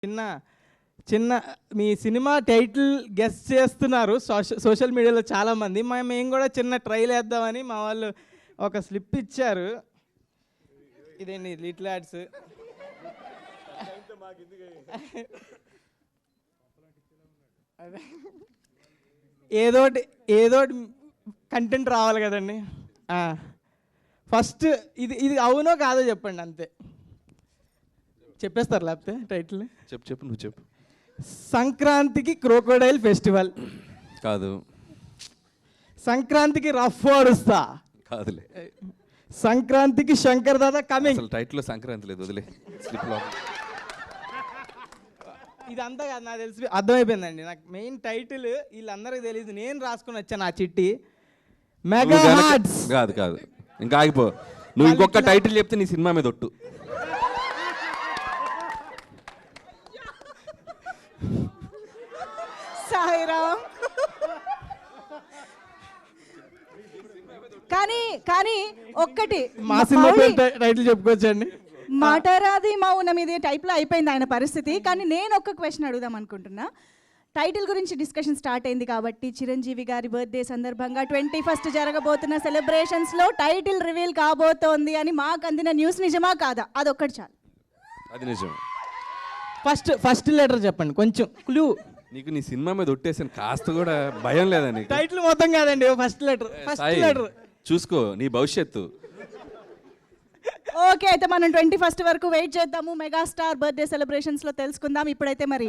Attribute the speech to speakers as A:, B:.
A: చిన్న చిన్న మీ cinema title guess చేస్తున్నారు సోషల్ మీడియాలో చాలామంది. మేము కూడా చిన్న ట్రైల్ వేద్దామని మా వాళ్ళు ఒక స్లిప్ ఇచ్చారు. ఇదేంటి లిటిల్ యాడ్స్. ఏదోటి కంటెంట్ రావాలి కదండి. ఫస్ట్ ఇది అవునో కాదో చెప్పండి, అంతే. చెప్పేస్తారు లేకపోతే టైటిల్.
B: చెప్పు నువ్వు చెప్పు.
A: సంక్రాంతికి క్రోకోడైల్ ఫెస్టివల్
B: కాదు.
A: సంక్రాంతికి రఫ్ ఓడుస్తా
B: కాదులే.
A: సంక్రాంతికి శంకర్ దాదా కమింగ్.
B: అసలు టైటిల్లో సంక్రాంతి లేదు, వదిలే. స్లిప్లో
A: ఇదంతా కాదు, నాకు తెలిసి అర్థమైపోయిందండి. నాకు మెయిన్ టైటిల్ వీళ్ళందరికీ తెలియదు, నేను రాసుకుని వచ్చాను ఆ చిట్టి. Mega hearts.
B: కాదు కాదు, ఇంకా ఆగిపో. నువ్వు ఇంకొక టైటిల్ చెప్తే నీ సినిమా మీద ఒట్టు.
C: సాయిరామ్. కానీ ఒక్కటి
A: మా సినిమా టైటిల్ చెప్పుకోవచ్చండి.
C: మాటరాది మౌనం ఇది టైప్లో అయిపోయింది ఆయన పరిస్థితి. కానీ నేను ఒక్క క్వశ్చన్ అడుగుదాం అనుకుంటున్నా. టైటిల్ గురించి డిస్కషన్ స్టార్ట్ అయింది కాబట్టి చిరంజీవి గారి బర్త్డే సందర్భంగా 21st జరగబోతున్న సెలబ్రేషన్స్లో టైటిల్ రివీల్ కాబోతోంది అని మాకు అందిన న్యూస్ నిజమా కాదా? అదొక్కటి చాలు.
B: అది నిజం.
A: ఫస్ట్ లెటర్ చెప్పండి, కొంచెం క్లూ.
B: నీకు నీ సినిమా మీద ఒట్టేసాను, కాస్త కూడా భయం లేదా నీకు?
A: టైటిల్ మొత్తం కాదండి, ఫస్ట్ లెటర్
B: చూసుకో నీ భవిష్యత్తు.
C: ఓకే, అయితే మనం 21st వరకు వెయిట్ చేద్దాము. మెగాస్టార్ బర్త్డే సెలబ్రేషన్స్లో తెలుసుకుందాం. ఇప్పుడైతే మరి